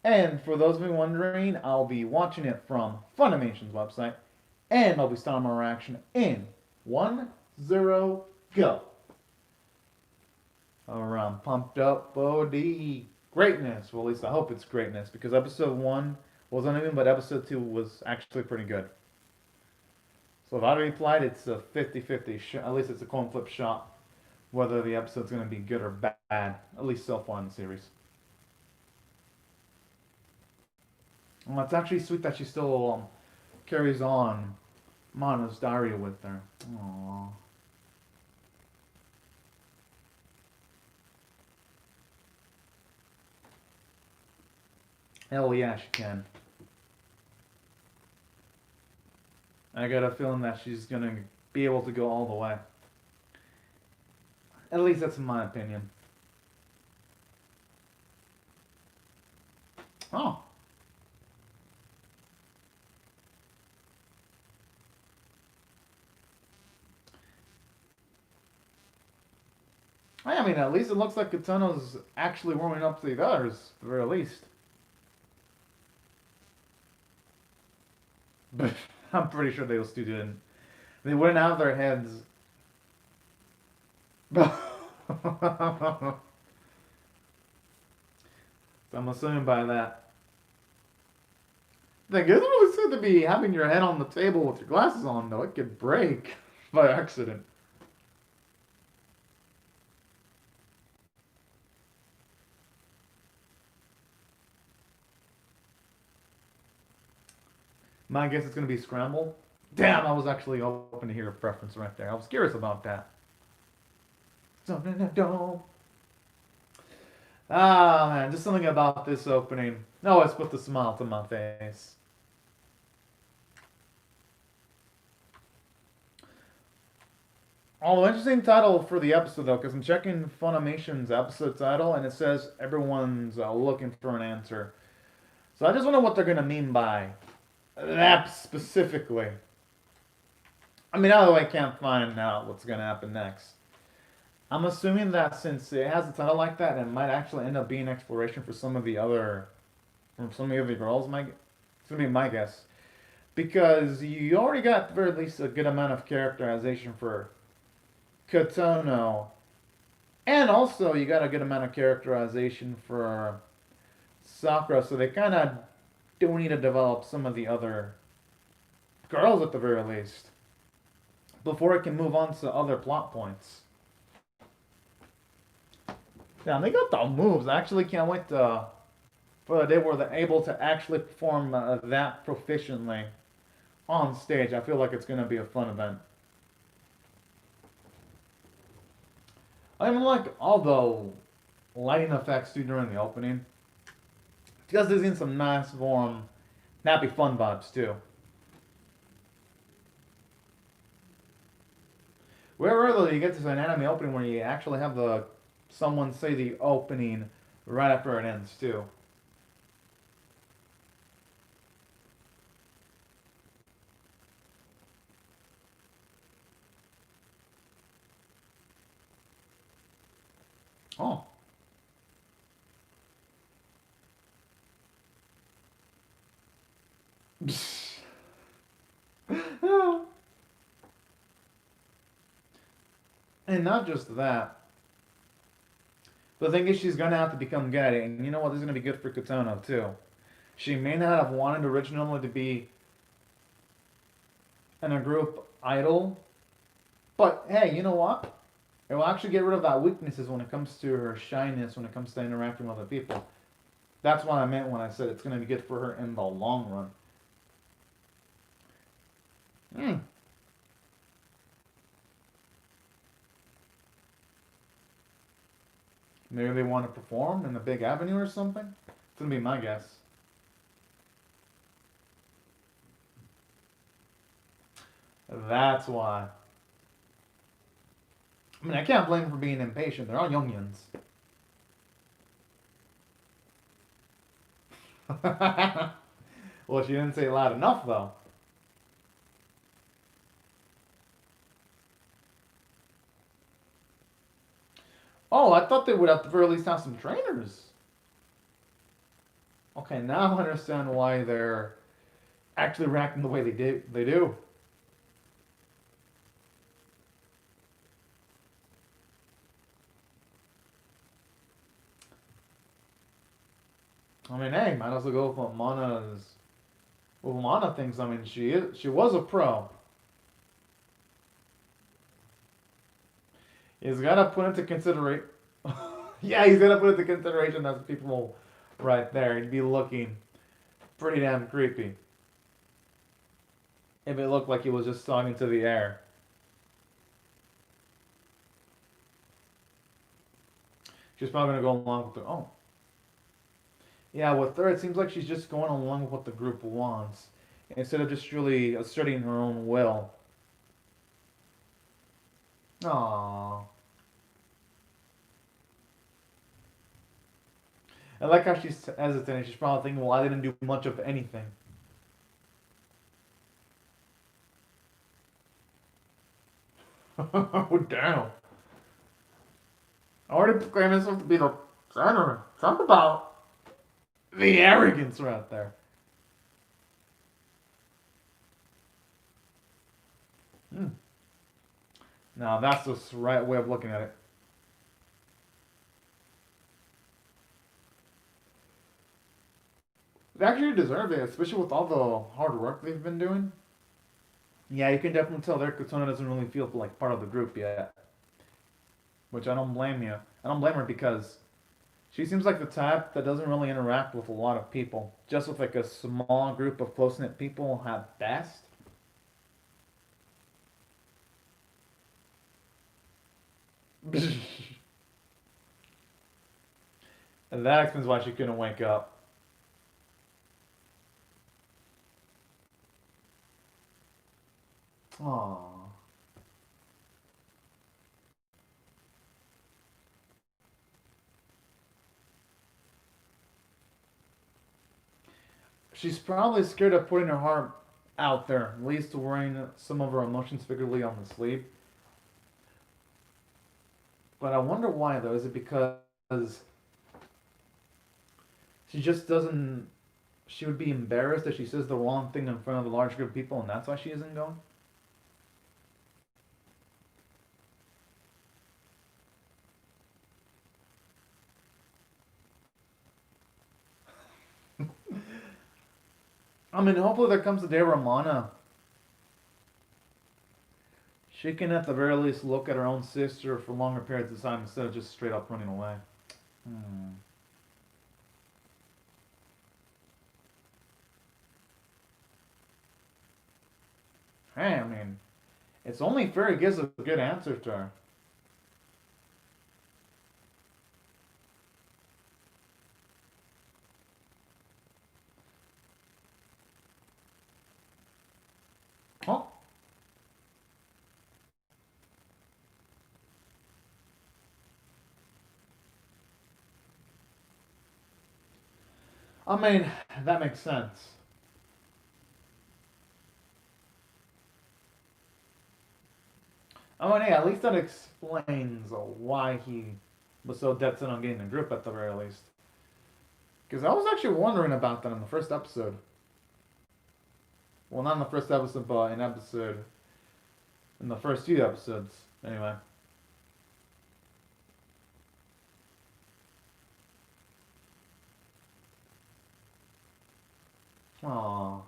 And for those of you wondering, I'll be watching it from Funimation's website, and I'll be starting my reaction in 1-0 go. Around pumped up for the greatness. Well, at least I hope it's greatness because episode 1 wasn't even, but episode 2 was actually pretty good. So if I replied, it's a 50-50 shot. At least it's a coin flip shot whether the episode's going to be good or bad, at least so far in the series. Well, it's actually sweet that she still carries on Mana's diary with her. Aww. Hell yeah, she can. I got a feeling that she's gonna be able to go all the way. At least that's my opinion. Oh. I mean, at least it looks like Katano's actually warming up to the others, at the very least. But I'm pretty sure they still didn't. They wouldn't have their heads. I'm assuming by that. The thing isn't really good to be having your head on the table with your glasses on, though. It could break by accident. My guess it's going to be scramble. Damn, I was actually hoping to hear a preference right there. I was curious about that. Ah, man, just something about this opening. No, it's put the smile to my face. Oh, interesting title for the episode though, because I'm checking Funimation's episode title and it says everyone's looking for an answer. So I just wonder what they're gonna mean by that specifically. I mean, either way, I can't find out what's gonna happen next. I'm assuming that since it has a title like that, it might actually end up being exploration for some of the other, from some of the other girls. It's gonna be my guess because you already got at the very least a good amount of characterization for Kotono. And also, you got a good amount of characterization for Sakura, so they kind of do need to develop some of the other girls at the very least before it can move on to other plot points. Yeah, they got the moves. I actually can't wait for the day where they're able to actually perform that proficiently on stage. I feel like it's going to be a fun event. I even like all the lighting effects too during the opening. Because there's in some nice, warm, happy, fun vibes too. Where rarely you get to an anime opening where you actually have the someone say the opening right after it ends too. Oh. And not just that. The thing is, she's gonna have to become good at it, and you know what? This is gonna be good for Kotono too. She may not have wanted originally to be in a group idol, but hey, you know what? It will actually get rid of that weaknesses when it comes to her shyness, when it comes to interacting with other people. That's what I meant when I said it's gonna be good for her in the long run. Hmm. Maybe they want to perform in a big avenue or something. It's gonna be my guess. That's why. I mean, I can't blame them for being impatient. They're all youngians. Well, she didn't say loud enough, though. Oh, I thought they would at the very least have some trainers. Okay, now I understand why they're actually reacting the way they do. I mean, hey, might as well go with what Mana thinks. I mean, she was a pro. He's got to put into consideration. Yeah, he's got to put into consideration that people right there. He'd be looking pretty damn creepy if it looked like he was just sawing into the air. She's probably gonna go along with the. Oh, yeah. With her, it seems like she's just going along with what the group wants instead of just really asserting her own will. Aww. I like how she's hesitant. She's probably thinking, well, I didn't do much of anything. Oh, damn. I already proclaimed myself to be the center. Talk about the arrogance right there. Hmm. Now, that's the right way of looking at it. They actually deserve it, especially with all the hard work they've been doing. Yeah, you can definitely tell their Katona doesn't really feel like part of the group yet. Which I don't blame you. I don't blame her because she seems like the type that doesn't really interact with a lot of people. Just with like a small group of close knit people at best. And that explains why she couldn't wake up. Aww. She's probably scared of putting her heart out there, at least wearing some of her emotions figuratively on the sleeve. But I wonder why though. Is it because she just doesn't. She would be embarrassed if she says the wrong thing in front of a large group of people, and that's why she isn't going? I mean, hopefully there comes a day where Mana, she can at the very least look at her own sister for longer periods of time instead of just straight up running away. Hmm. Hey, I mean, it's only fair he gives a good answer to her. Huh? I mean, that makes sense. I mean, hey, at least that explains why he was so dead set on getting the group at the very least. Because I was actually wondering about that in the first episode. Well, not in the first episode, but in the first few episodes, anyway. Aww.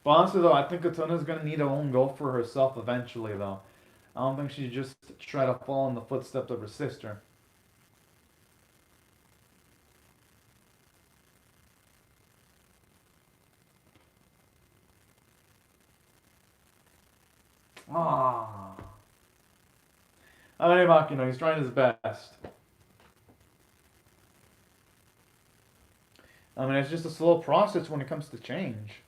But honestly, though, I think Katona's gonna need her own goal for herself eventually, though. I don't think she just try to follow in the footsteps of her sister. Aww. I mean, Makino, he's trying his best. I mean, it's just a slow process when it comes to change.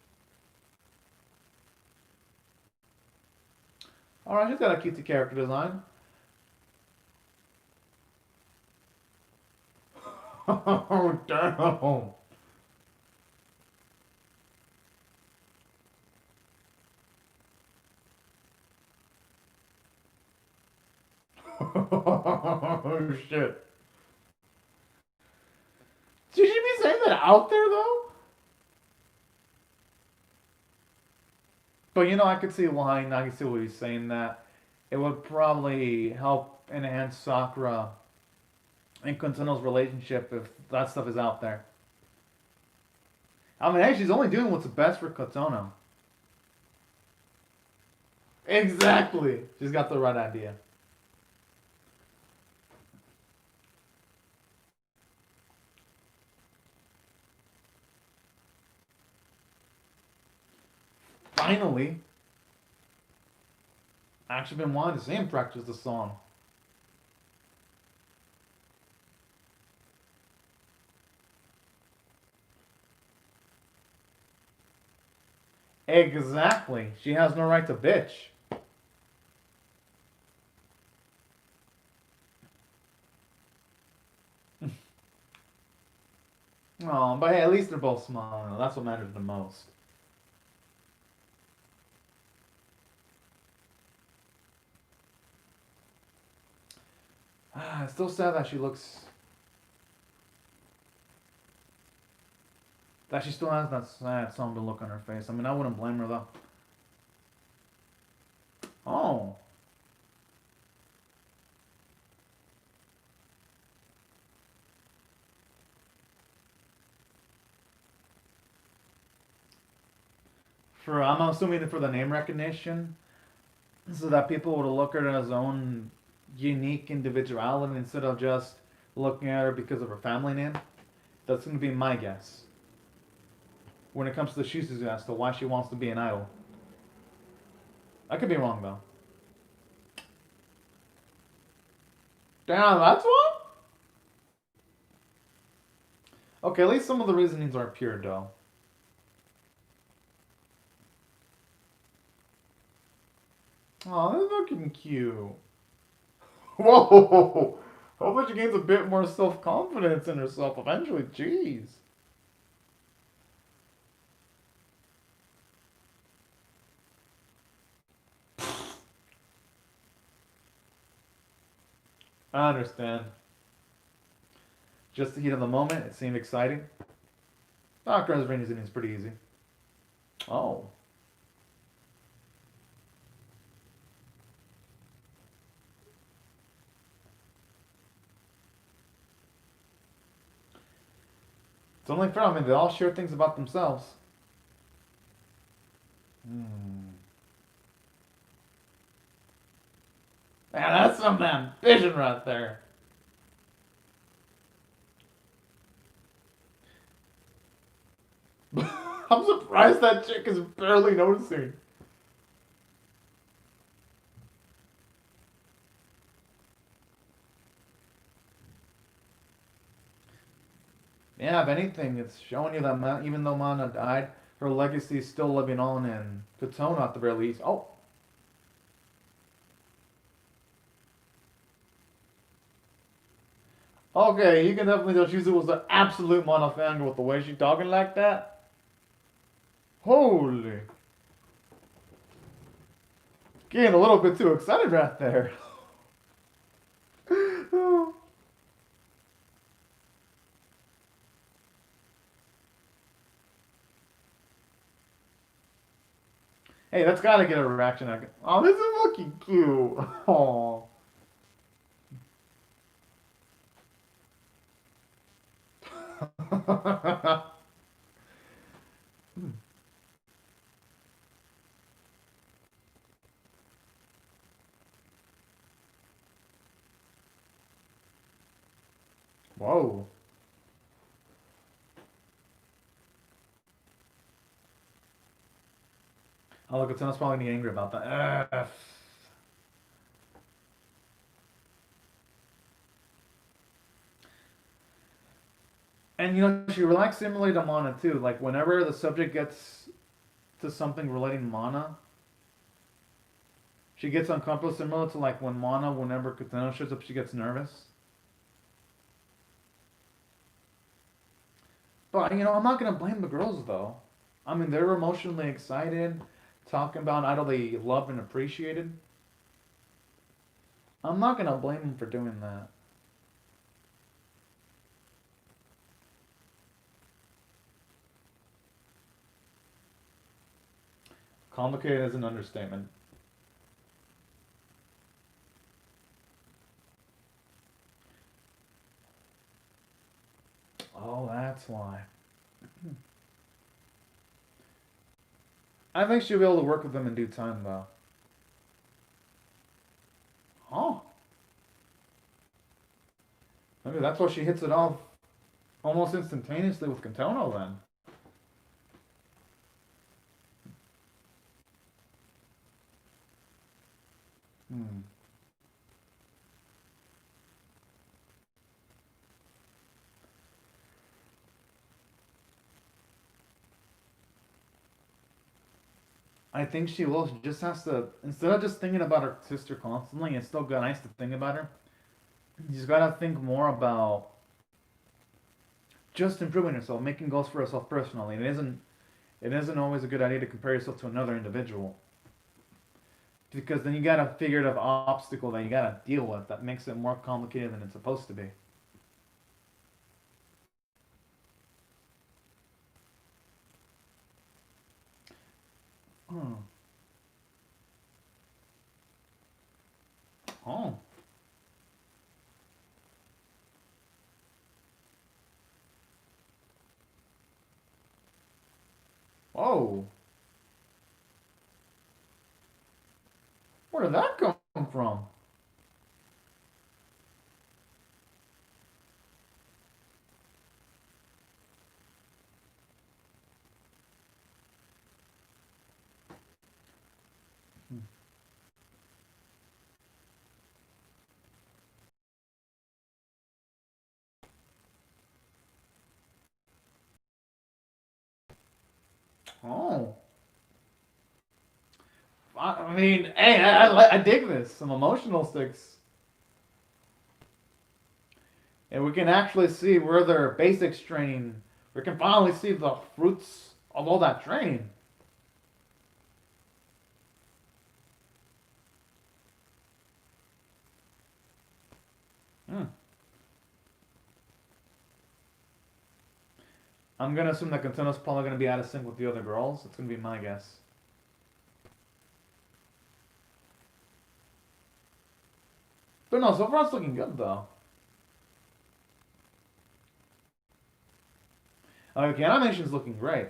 Alright, he's got to keep the character design. Oh, damn. Oh, shit. out there though? But I could see why. And I can see what he's saying that it would probably help enhance Sakura and Kuntano's relationship if that stuff is out there. I mean, hey, she's only doing what's best for Kotono. Exactly. She's got the right idea. Finally, I actually been wanting to see him practice the song. Exactly. She has no right to bitch. Oh, but hey, at least they're both smiling. That's what matters the most. It's still sad that she still has that sad, somber look on her face. I mean, I wouldn't blame her though. Oh. I'm assuming for the name recognition, so that people would look at her as own unique individuality instead of just looking at her because of her family name. That's going to be my guess when it comes to Shizuzu as to why she wants to be an idol. I could be wrong though. Damn, that's one? Okay, at least some of the reasonings are pure though. Oh, that's looking cute. Whoa! Hopefully she gains a bit more self-confidence in herself eventually. Jeez. I understand. Just the heat of the moment, it seemed exciting. Sakura's reasoning is pretty easy. Oh. It's only fair. I mean, they all share things about themselves. Hmm. Man, that's some ambition right there. I'm surprised that chick is barely noticing. Yeah, if anything, it's showing you that even though Mana died, her legacy is still living on in Katona at the very least. Oh, okay, you can definitely tell Shizu was an absolute Mana fan with the way she talking like that. Holy. Getting a little bit too excited right there. Hey, that's gotta get a reaction. Oh, this is looking cute. Oh. Whoa. Oh, look, it's probably getting angry about that. Ugh. And she reacts similarly to Mana too. Like whenever the subject gets to something relating to Mana, she gets uncomfortable, similar to like when Mana, whenever Katana shows up, she gets nervous. But I'm not gonna blame the girls though. I mean, they're emotionally excited, talking about idol they love and appreciated. I'm not gonna blame them for doing that. Complicated is an understatement. Oh, that's why. I think she'll be able to work with them in due time, though. Huh? Maybe that's why she hits it off almost instantaneously with Kantono, then. Hmm. I think she will. She just has to, instead of just thinking about her sister constantly, it's still nice to think about her. She's got to think more about just improving herself, making goals for herself personally. It isn't always a good idea to compare yourself to another individual, because then you got to figure out an obstacle that you got to deal with that makes it more complicated than it's supposed to be. Hmm. Oh. Oh. Where did that come from? Oh. I mean, hey, I dig this. Some emotional sticks. And we can actually see where their basics training. We can finally see the fruits of all that training. Hmm. I'm gonna assume that Kantono's probably gonna be out of sync with the other girls. It's gonna be my guess. But no, so far it's looking good though. Okay, animation's looking great.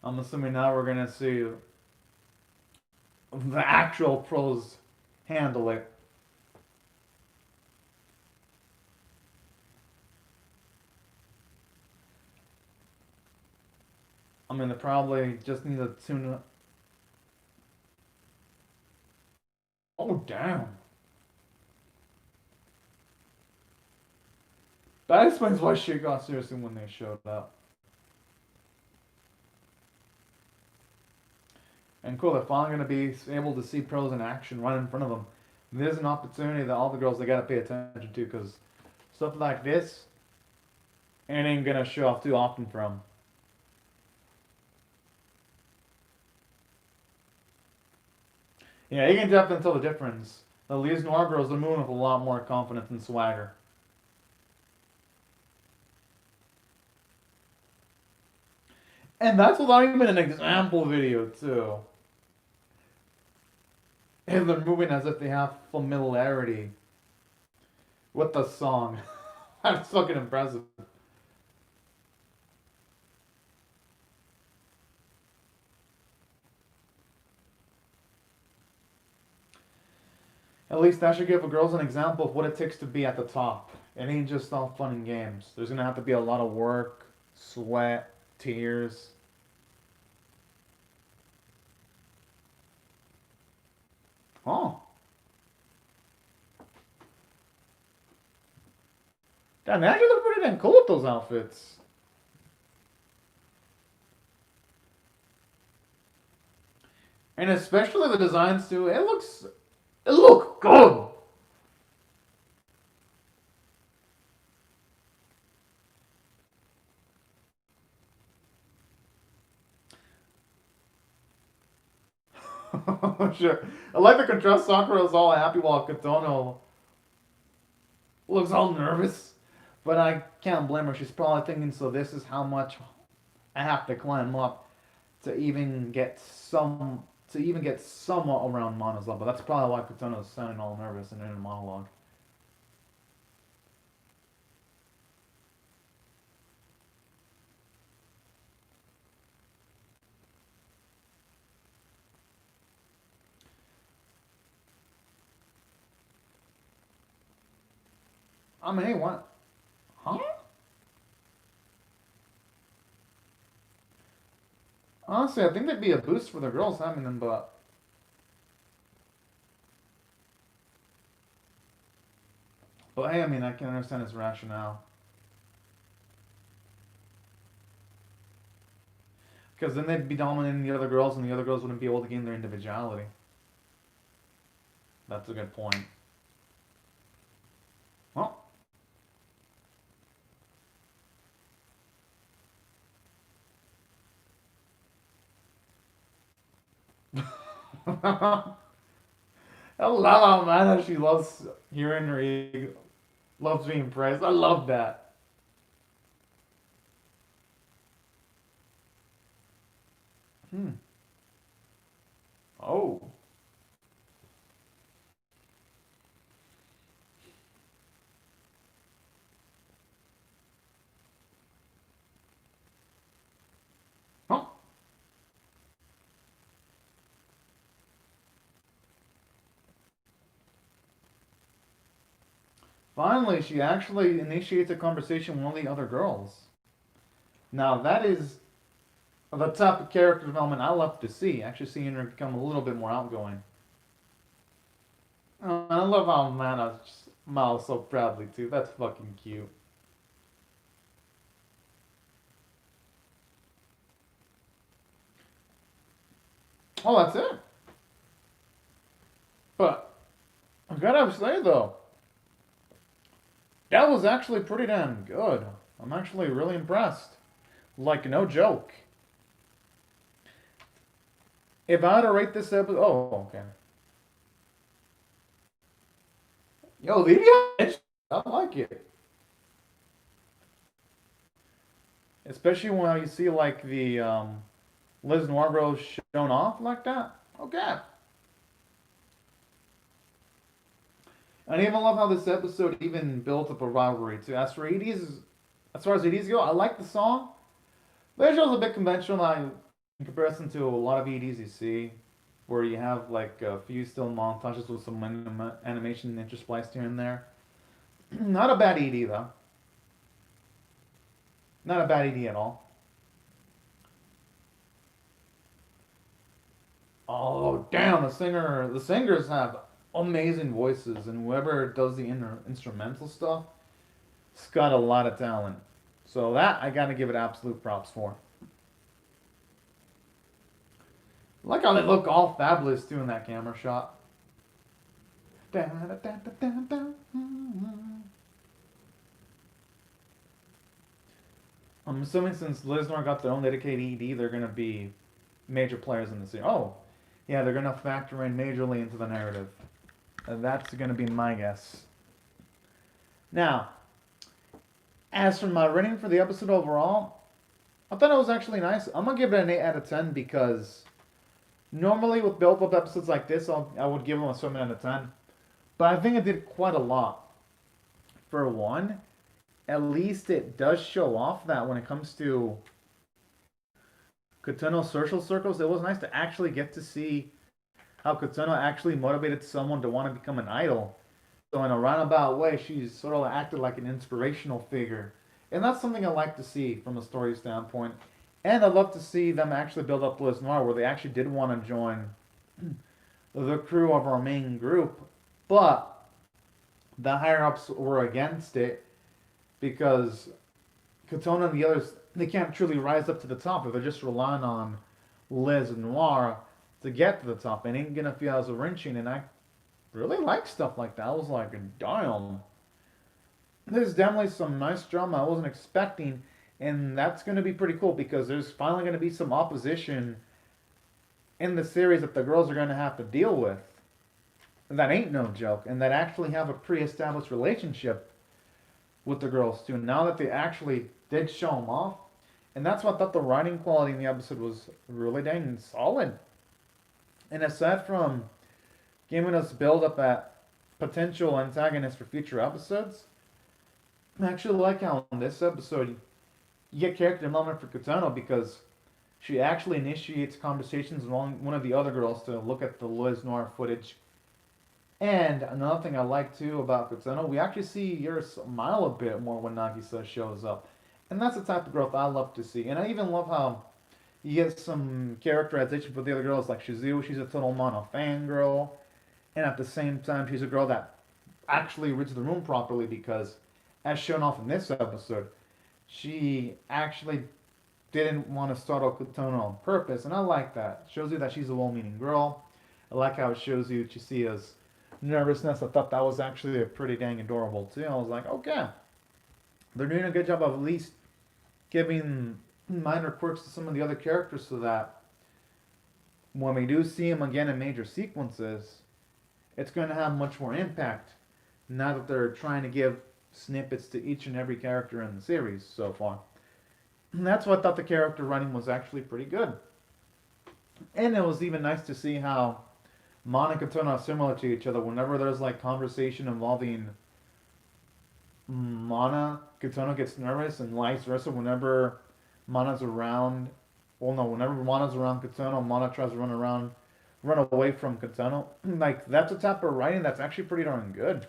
I'm assuming now we're gonna see the actual pros handle it. I mean, they probably just need to tune up. Oh, damn. That explains why shit got seriously when they showed up. And cool, they're finally going to be able to see pros in action right in front of them. There's an opportunity that all the girls they got to pay attention to because stuff like this it ain't going to show off too often for them. Yeah, you can definitely tell the difference. The Lee's Noir girls are moving with a lot more confidence and swagger. And that's without even an example video, too. And they're moving as if they have familiarity with the song. That's fucking impressive. At least that should give the girls an example of what it takes to be at the top. It ain't just all fun and games. There's gonna have to be a lot of work, sweat, tears. Oh, damn, they actually look pretty damn cool with those outfits. And especially the designs too. It look good. Sure. I like the contrast. Sakura is all happy while Kotono looks all nervous. But I can't blame her. She's probably thinking, so this is how much I have to climb up to even get somewhat around Mana's level. That's probably why Kotono is sounding all nervous in a monologue. I mean, hey, what? Huh? Honestly, I think that'd be a boost for the girls having them, but hey, I mean, I can understand his rationale because then they'd be dominating the other girls, and the other girls wouldn't be able to gain their individuality. That's a good point. Well, I love how man she loves hearing her ego, loves being praised. I love that. Hmm. Oh. Huh. Finally, she actually initiates a conversation with one of the other girls. Now that is the type of character development I love to see. Actually, seeing her become a little bit more outgoing. I love how Mana smiles so proudly too. That's fucking cute. Oh, that's it. But I gotta say though, that was actually pretty damn good. I'm actually really impressed. Like no joke. If I had to rate this episode, oh okay. Yo, the I like it, especially when you see like the Liz Noir girl shown off like that. Okay. And I even love how this episode even built up a rivalry too. As far as EDs go, I like the song. The show's a bit conventional in comparison to a lot of EDs you see, where you have like a few still montages with some animation interspliced here and there. Not a bad ED though. Not a bad ED at all. Oh damn! The singers have amazing voices, and whoever does the instrumental stuff, it's got a lot of talent. So that I gotta give it absolute props for. I like how they look all fabulous too in that camera shot. I'm assuming since Lisnor got their own dedicated ED, they're gonna be major players in the series. Oh, yeah, they're gonna factor in majorly into the narrative. That's gonna be my guess. Now, as for my rating for the episode overall, I thought it was actually nice. I'm gonna give it an 8 out of 10 because normally with built up episodes like this, I would give them a 7 out of 10. But I think it did quite a lot. For one, at least it does show off that when it comes to Kotono's social circles, it was nice to actually get to see how Kotono actually motivated someone to want to become an idol. So in a roundabout way, she's sort of acted like an inspirational figure. And that's something I like to see from a story standpoint. And I'd love to see them actually build up Bliss Noir, where they actually did want to join the crew of our main group. But the higher ups were against it because Katona and the others, they can't truly rise up to the top if they're just relying on Liz and Noir to get to the top. It ain't gonna feel as a wrenching, and I really like stuff like that. I was like, damn. There's definitely some nice drama I wasn't expecting, and that's gonna be pretty cool because there's finally gonna be some opposition in the series that the girls are going to have to deal with that ain't no joke, and that actually have a pre-established relationship with the girls too. Now that they actually did show them off, and that's what I thought the writing quality in the episode was really dang solid. And aside from giving us build up at potential antagonists for future episodes, I actually like how in this episode you get character development for Katano because she actually initiates conversations with one of the other girls to look at the Liz Noir footage. And another thing I like too about Katano, we actually see her smile a bit more when Nagisa shows up. And that's the type of growth I love to see. And I even love how you get some characterization for the other girls, like Shizu, she's a total mono fangirl. And at the same time, she's a girl that actually reads the room properly because, as shown off in this episode, she actually didn't want to startle Katano on purpose. And I like that. It shows you that she's a well-meaning girl. I like how it shows you Chisia's nervousness. I thought that was actually a pretty dang adorable too. I was like, okay, they're doing a good job of at least giving minor quirks to some of the other characters so that when we do see them again in major sequences, it's going to have much more impact now that they're trying to give snippets to each and every character in the series so far. And that's why I thought the character writing was actually pretty good. And it was even nice to see how Mana and Katana are similar to each other. Whenever there's like conversation involving Mana, Katana gets nervous, and vice versa. Whenever Mana's around, well, no, whenever Mana's around Katana, Mana tries to run away from Katana. Like that's a type of writing that's actually pretty darn good.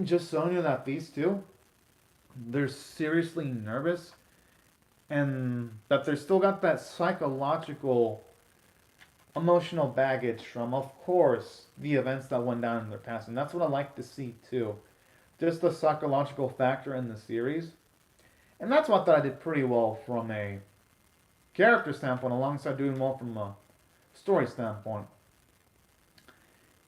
Just showing you that these two, they're seriously nervous, and that they're still got that psychological emotional baggage from, of course, the events that went down in their past. And that's what I like to see too. Just the psychological factor in the series. And that's what I thought I did pretty well from a character standpoint, alongside doing well from a story standpoint.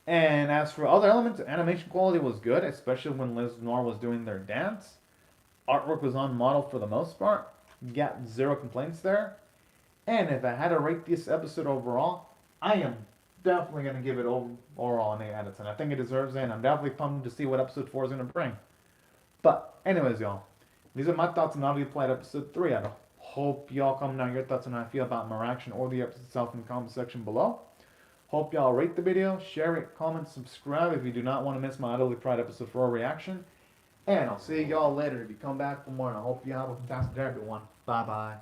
And as for other elements, animation quality was good, especially when Liz Noir was doing their dance. Artwork was on model for the most part. Got zero complaints there. And if I had to rate this episode overall, I am definitely going to give it overall an 8 out of 10. I think it deserves it, and I'm definitely pumped to see what episode 4 is going to bring. But, anyways, y'all, these are my thoughts on Idoly Played episode 3. I hope y'all comment down your thoughts on how I feel about my reaction or the episode itself in the comment section below. Hope y'all rate the video, share it, comment, subscribe if you do not want to miss my Idoly Pride episode 4 reaction. And I'll see y'all later if you come back for more, and I hope you have a fantastic day, everyone. Bye-bye.